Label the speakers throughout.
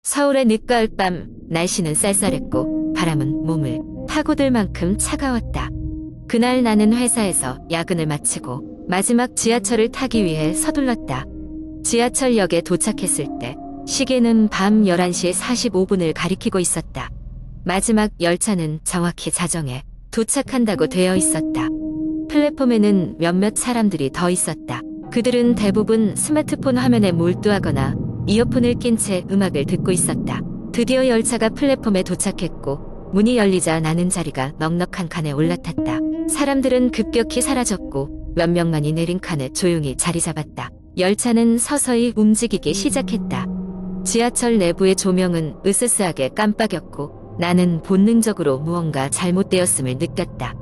Speaker 1: 서울의 늦가을 밤, 날씨는 쌀쌀했고 바람은 몸을 파고들 만큼 차가웠다. 그날 나는 회사에서 야근을 마치고 마지막 지하철을 타기 위해 서둘렀다. 지하철역에 도착했을 때 시계는 밤 11시 45분을 가리키고 있었다. 마지막 열차는 정확히 자정에 도착한다고 되어 있었다. 플랫폼에는 몇몇 사람들이 더 있었다. 그들은 대부분 스마트폰 화면에 몰두하거나 이어폰을 낀 채 음악을 듣고 있었다. 드디어 열차가 플랫폼에 도착했고 문이 열리자 나는 자리가 넉넉한 칸에 올라탔다. 사람들은 급격히 사라졌고 몇 명만이 내린 칸에 조용히 자리 잡았다. 열차는 서서히 움직이기 시작했다. 지하철 내부의 조명은 으스스하게 깜빡였고 나는 본능적으로 무언가 잘못되었음을 느꼈다.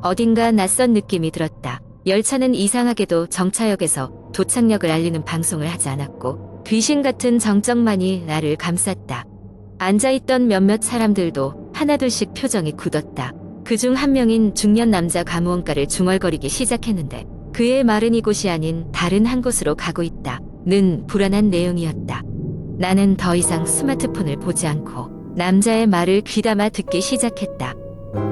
Speaker 1: 어딘가 낯선 느낌이 들었다. 열차는 이상하게도 정차역에서 도착역을 알리는 방송을 하지 않았고 귀신 같은 정적만이 나를 감쌌다. 앉아있던 몇몇 사람들도 하나둘씩 표정이 굳었다. 그중 한 명인 중년 남자 가무원가를 중얼거리기 시작했는데 그의 말은 이곳이 아닌 다른 한 곳으로 가고 있다는 불안한 내용이었다. 나는 더 이상 스마트폰을 보지 않고 남자의 말을 귀담아 듣기 시작했다.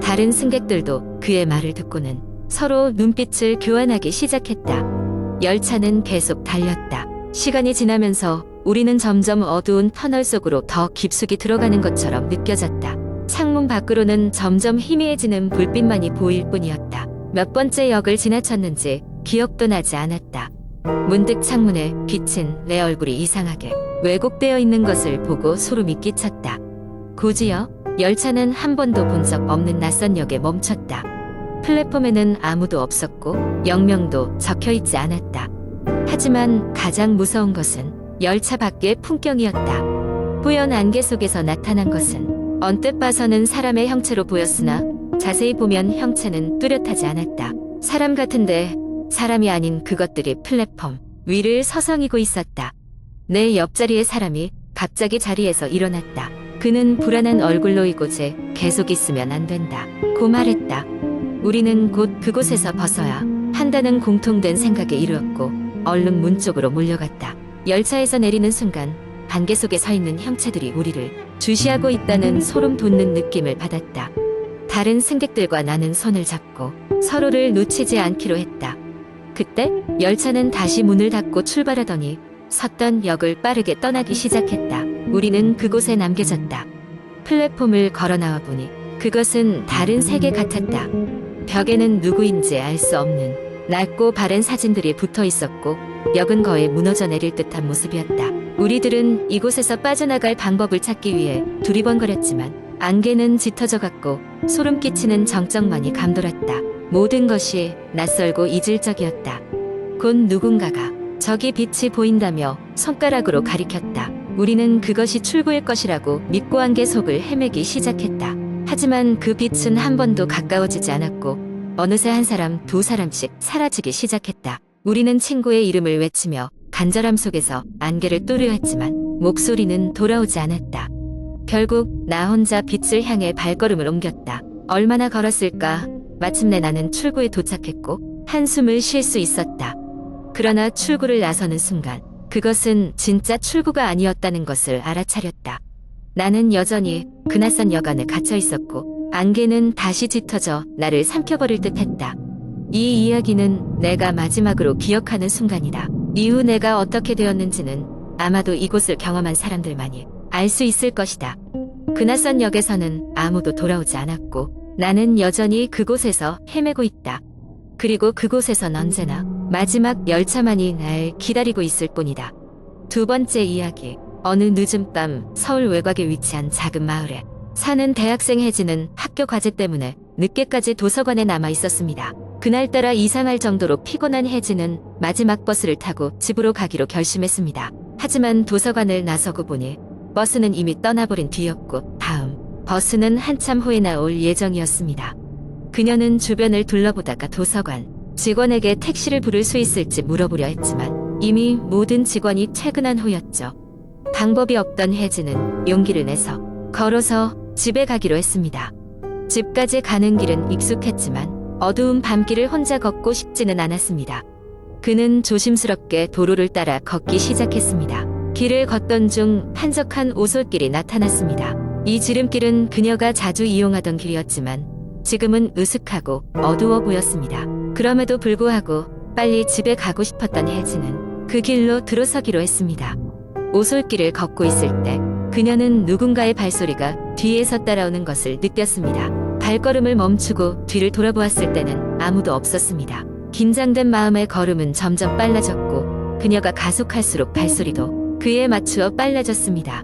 Speaker 1: 다른 승객들도 그의 말을 듣고는 서로 눈빛을 교환하기 시작했다. 열차는 계속 달렸다. 시간이 지나면서 우리는 점점 어두운 터널 속으로 더 깊숙이 들어가는 것처럼 느껴졌다. 창문 밖으로는 점점 희미해지는 불빛만이 보일 뿐이었다. 몇 번째 역을 지나쳤는지 기억도 나지 않았다. 문득 창문에 비친 내 얼굴이 이상하게 왜곡되어 있는 것을 보고 소름이 끼쳤다. 곧이어 열차는 한 번도 본 적 없는 낯선 역에 멈췄다. 플랫폼에는 아무도 없었고 역명도 적혀있지 않았다. 하지만 가장 무서운 것은 열차 밖의 풍경이었다. 뿌연 안개 속에서 나타난 것은 언뜻 봐서는 사람의 형체로 보였으나 자세히 보면 형체는 뚜렷하지 않았다. 사람 같은데 사람이 아닌 그것들이 플랫폼 위를 서성이고 있었다. 내 옆자리의 사람이 갑자기 자리에서 일어났다. 그는 불안한 얼굴로 이곳에 계속 있으면 안 된다 고 말했다. 우리는 곧 그곳에서 벗어야 한다는 공통된 생각에 이르렀고 얼른 문 쪽으로 몰려갔다. 열차에서 내리는 순간 안개 속에 서 있는 형체들이 우리를 주시하고 있다는 소름 돋는 느낌을 받았다. 다른 승객들과 나는 손을 잡고 서로를 놓치지 않기로 했다. 그때 열차는 다시 문을 닫고 출발하더니 섰던 역을 빠르게 떠나기 시작했다. 우리는 그곳에 남겨졌다. 플랫폼을 걸어 나와 보니 그것은 다른 세계 같았다. 벽에는 누구인지 알 수 없는 낡고 바랜 사진들이 붙어 있었고 역은 거의 무너져 내릴 듯한 모습이었다. 우리들은 이곳에서 빠져나갈 방법을 찾기 위해 두리번거렸지만 안개는 짙어져 갔고 소름 끼치는 정적만이 감돌았다. 모든 것이 낯설고 이질적이었다. 곧 누군가가 저기 빛이 보인다며 손가락으로 가리켰다. 우리는 그것이 출구일 것이라고 믿고 안개 속을 헤매기 시작했다. 하지만 그 빛은 한 번도 가까워지지 않았고 어느새 한 사람 두 사람씩 사라지기 시작했다. 우리는 친구의 이름을 외치며 간절함 속에서 안개를 뚫으려 했지만 목소리는 돌아오지 않았다. 결국 나 혼자 빛을 향해 발걸음을 옮겼다. 얼마나 걸었을까? 마침내 나는 출구에 도착했고 한숨을 쉴 수 있었다. 그러나 출구를 나서는 순간 그것은 진짜 출구가 아니었다는 것을 알아차렸다. 나는 여전히 그 낯선 역 안에 갇혀 있었고 안개는 다시 짙어져 나를 삼켜버릴 듯했다. 이 이야기는 내가 마지막으로 기억하는 순간이다. 이후 내가 어떻게 되었는지는 아마도 이곳을 경험한 사람들만이 알 수 있을 것이다. 그 낯선 역에서는 아무도 돌아오지 않았고 나는 여전히 그곳에서 헤매고 있다. 그리고 그곳에선 언제나 마지막 열차만이 날 기다리고 있을 뿐이다. 두 번째 이야기. 어느 늦은 밤 서울 외곽에 위치한 작은 마을에 사는 대학생 혜진은 학교 과제 때문에 늦게까지 도서관에 남아 있었습니다. 그날따라 이상할 정도로 피곤한 혜진은 마지막 버스를 타고 집으로 가기로 결심했습니다. 하지만 도서관을 나서고 보니 버스는 이미 떠나버린 뒤였고 다음 버스는 한참 후에 나올 예정이었습니다. 그녀는 주변을 둘러보다가 도서관 직원에게 택시를 부를 수 있을지 물어보려 했지만 이미 모든 직원이 퇴근한 후였죠. 방법이 없던 혜진은 용기를 내서 걸어서 집에 가기로 했습니다. 집까지 가는 길은 익숙했지만 어두운 밤길을 혼자 걷고 싶지는 않았습니다. 그는 조심스럽게 도로를 따라 걷기 시작했습니다. 길을 걷던 중 한적한 오솔길이 나타났습니다. 이 지름길은 그녀가 자주 이용하던 길이었지만 지금은 으슥하고 어두워 보였습니다. 그럼에도 불구하고 빨리 집에 가고 싶었던 혜진은 그 길로 들어서기로 했습니다. 오솔길을 걷고 있을 때 그녀는 누군가의 발소리가 뒤에서 따라오는 것을 느꼈습니다. 발걸음을 멈추고 뒤를 돌아보았을 때는 아무도 없었습니다. 긴장된 마음의 걸음은 점점 빨라졌고 그녀가 가속할수록 발소리도 그에 맞추어 빨라졌습니다.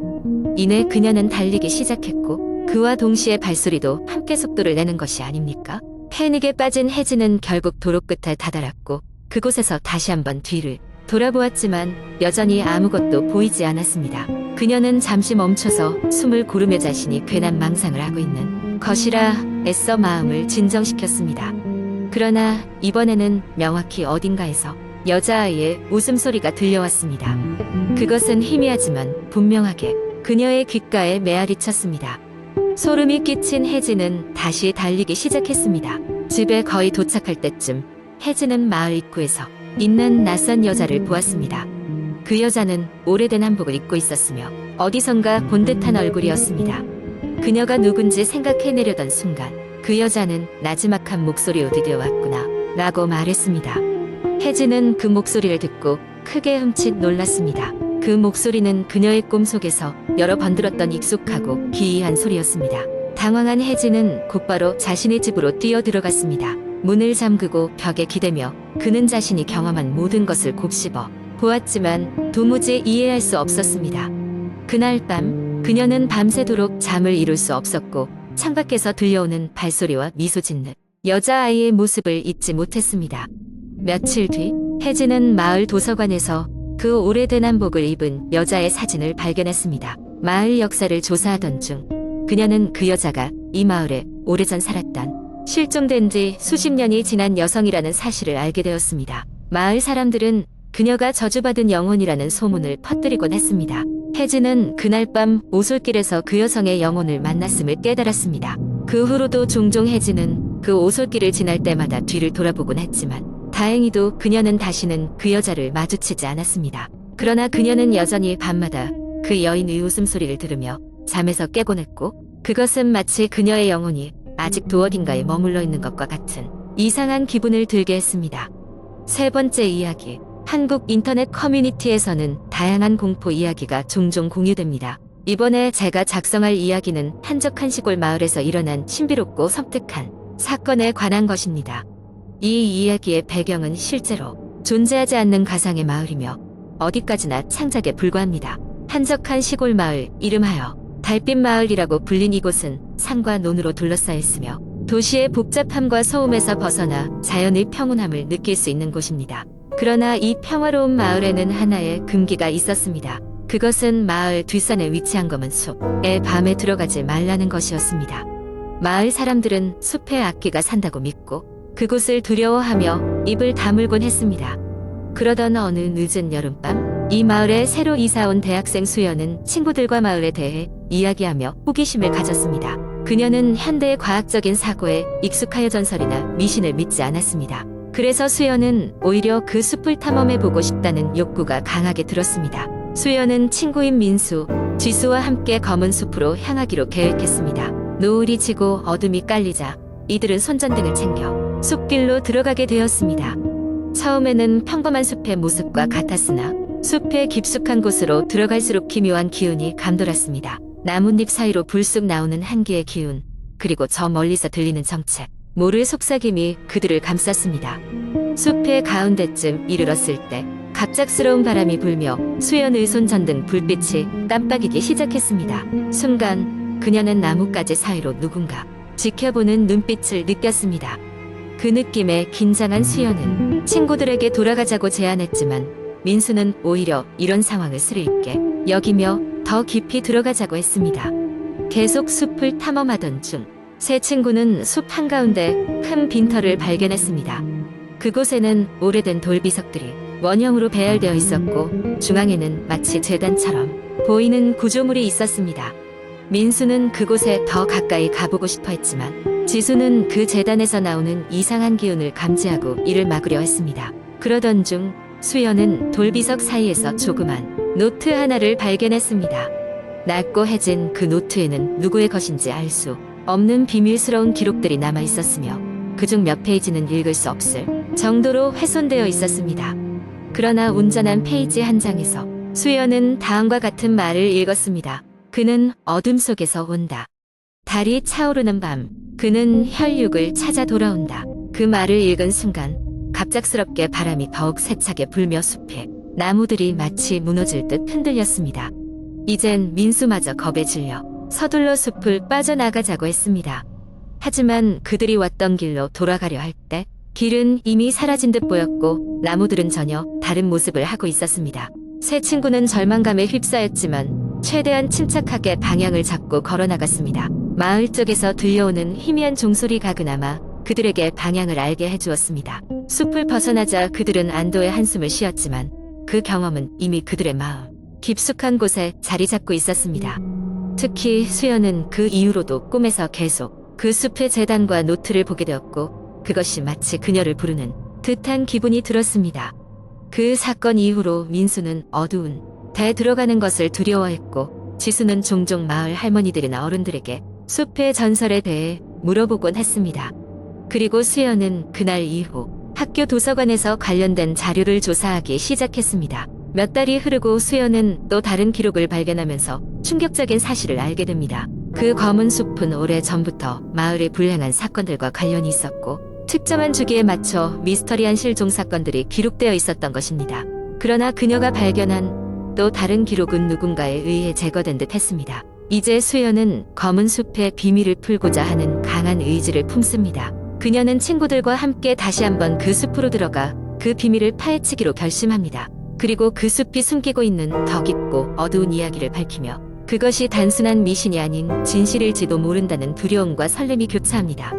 Speaker 1: 이내 그녀는 달리기 시작했고 그와 동시에 발소리도 함께 속도를 내는 것이 아닙니까? 패닉에 빠진 혜진은 결국 도로 끝에 다다랐고 그곳에서 다시 한번 뒤를 돌아보았지만 여전히 아무것도 보이지 않았습니다. 그녀는 잠시 멈춰서 숨을 고르며 자신이 괜한 망상을 하고 있는 것이라 애써 마음을 진정시켰습니다. 그러나 이번에는 명확히 어딘가에서 여자아이의 웃음소리가 들려왔습니다. 그것은 희미하지만 분명하게 그녀의 귓가에 메아리 쳤습니다. 소름이 끼친 혜진은 다시 달리기 시작했습니다. 집에 거의 도착할 때쯤 혜진은 마을 입구에서 있는 낯선 여자를 보았습니다. 그 여자는 오래된 한복을 입고 있었으며 어디선가 본 듯한 얼굴이었습니다. 그녀가 누군지 생각해내려던 순간 그 여자는 나지막한 목소리로 드디어 왔구나 라고 말했습니다. 혜진은 그 목소리를 듣고 크게 흠칫 놀랐습니다. 그 목소리는 그녀의 꿈속에서 여러 번 들었던 익숙하고 기이한 소리였습니다. 당황한 혜진은 곧바로 자신의 집으로 뛰어들어갔습니다. 문을 잠그고 벽에 기대며 그는 자신이 경험한 모든 것을 곱씹어 보았지만 도무지 이해할 수 없었습니다. 그날 밤 그녀는 밤새도록 잠을 이룰 수 없었고 창밖에서 들려오는 발소리와 미소 짓는 여자아이의 모습을 잊지 못했습니다. 며칠 뒤 혜진은 마을 도서관에서 그 오래된 한복을 입은 여자의 사진을 발견했습니다. 마을 역사를 조사하던 중 그녀는 그 여자가 이 마을에 오래전 살았던 실종된 지 수십 년이 지난 여성이라는 사실을 알게 되었습니다. 마을 사람들은 그녀가 저주받은 영혼이라는 소문을 퍼뜨리곤 했습니다. 혜진은 그날 밤 오솔길에서 그 여성의 영혼을 만났음을 깨달았습니다. 그 후로도 종종 혜진은 그 오솔길을 지날 때마다 뒤를 돌아보곤 했지만 다행히도 그녀는 다시는 그 여자를 마주치지 않았습니다. 그러나 그녀는 여전히 밤마다 그 여인의 웃음소리를 들으며 잠에서 깨곤 했고 그것은 마치 그녀의 영혼이 아직도 어딘가에 머물러 있는 것과 같은 이상한 기분을 들게 했습니다. 세 번째 이야기. 한국 인터넷 커뮤니티에서는 다양한 공포 이야기가 종종 공유됩니다. 이번에 제가 작성할 이야기는 한적한 시골 마을에서 일어난 신비롭고 섬뜩한 사건에 관한 것입니다. 이 이야기의 배경은 실제로 존재하지 않는 가상의 마을이며 어디까지나 창작에 불과합니다. 한적한 시골 마을, 이름하여 달빛 마을이라고 불린 이곳은 산과 논으로 둘러싸여 있으며 도시의 복잡함과 소음에서 벗어나 자연의 평온함을 느낄 수 있는 곳입니다. 그러나 이 평화로운 마을에는 하나의 금기가 있었습니다. 그것은 마을 뒷산에 위치한 검은 숲에 밤에 들어가지 말라는 것이었습니다. 마을 사람들은 숲에 악귀가 산다고 믿고 그곳을 두려워하며 입을 다물곤 했습니다. 그러던 어느 늦은 여름밤, 이 마을에 새로 이사온 대학생 수연은 친구들과 마을에 대해 이야기하며 호기심을 가졌습니다. 그녀는 현대의 과학적인 사고에 익숙하여 전설이나 미신을 믿지 않았습니다. 그래서 수연은 오히려 그 숲을 탐험해보고 싶다는 욕구가 강하게 들었습니다. 수연은 친구인 민수, 지수와 함께 검은 숲으로 향하기로 계획했습니다. 노을이 지고 어둠이 깔리자 이들은 손전등을 챙겨 숲길로 들어가게 되었습니다. 처음에는 평범한 숲의 모습과 같았으나 숲의 깊숙한 곳으로 들어갈수록 기묘한 기운이 감돌았습니다. 나뭇잎 사이로 불쑥 나오는 한기의 기운, 그리고 저 멀리서 들리는 정체, 모를 속삭임이 그들을 감쌌습니다. 숲의 가운데쯤 이르렀을 때 갑작스러운 바람이 불며 수연의 손전등 불빛이 깜빡이기 시작했습니다. 순간 그녀는 나뭇가지 사이로 누군가 지켜보는 눈빛을 느꼈습니다. 그 느낌에 긴장한 수연은 친구들에게 돌아가자고 제안했지만 민수는 오히려 이런 상황을 스릴있게 여기며 더 깊이 들어가자고 했습니다. 계속 숲을 탐험하던 중 세 친구는 숲 한가운데 큰 빈터를 발견했습니다. 그곳에는 오래된 돌비석들이 원형으로 배열되어 있었고 중앙에는 마치 제단처럼 보이는 구조물이 있었습니다. 민수는 그곳에 더 가까이 가보고 싶어 했지만 지수는 그 제단에서 나오는 이상한 기운을 감지하고 이를 막으려 했습니다. 그러던 중 수연은 돌비석 사이에서 조그만 노트 하나를 발견했습니다. 낡고 해진 그 노트에는 누구의 것인지 알 수 없는 비밀스러운 기록들이 남아 있었으며 그중 몇 페이지는 읽을 수 없을 정도로 훼손되어 있었습니다. 그러나 온전한 페이지 한 장에서 수연은 다음과 같은 말을 읽었습니다. 그는 어둠 속에서 온다. 달이 차오르는 밤, 그는 혈육을 찾아 돌아온다. 그 말을 읽은 순간 갑작스럽게 바람이 더욱 세차게 불며 숲에 나무들이 마치 무너질 듯 흔들렸습니다. 이젠 민수마저 겁에 질려 서둘러 숲을 빠져나가자고 했습니다. 하지만 그들이 왔던 길로 돌아가려 할 때 길은 이미 사라진 듯 보였고 나무들은 전혀 다른 모습을 하고 있었습니다. 세 친구는 절망감에 휩싸였지만 최대한 침착하게 방향을 잡고 걸어나갔습니다. 마을 쪽에서 들려오는 희미한 종소리가 그나마 그들에게 방향을 알게 해주었습니다. 숲을 벗어나자 그들은 안도의 한숨을 쉬었지만 그 경험은 이미 그들의 마음 깊숙한 곳에 자리 잡고 있었습니다. 특히 수연은 그 이후로도 꿈에서 계속 그 숲의 재단과 노트를 보게 되었고 그것이 마치 그녀를 부르는 듯한 기분이 들었습니다. 그 사건 이후로 민수는 어두운 데 들어가는 것을 두려워했고 지수는 종종 마을 할머니들이나 어른들에게 숲의 전설에 대해 물어보곤 했습니다. 그리고 수연은 그날 이후 학교 도서관에서 관련된 자료를 조사하기 시작했습니다. 몇 달이 흐르고 수연은 또 다른 기록을 발견하면서 충격적인 사실을 알게 됩니다. 그 검은 숲은 오래전부터 마을의 불행한 사건들과 관련이 있었고 특정한 주기에 맞춰 미스터리한 실종 사건들이 기록되어 있었던 것입니다. 그러나 그녀가 발견한 또 다른 기록은 누군가에 의해 제거된 듯 했습니다. 이제 수연은 검은 숲의 비밀을 풀고자 하는 강한 의지를 품습니다. 그녀는 친구들과 함께 다시 한번 그 숲으로 들어가 그 비밀을 파헤치기로 결심합니다. 그리고 그 숲이 숨기고 있는 더 깊고 어두운 이야기를 밝히며 그것이 단순한 미신이 아닌 진실일지도 모른다는 두려움과 설렘이 교차합니다.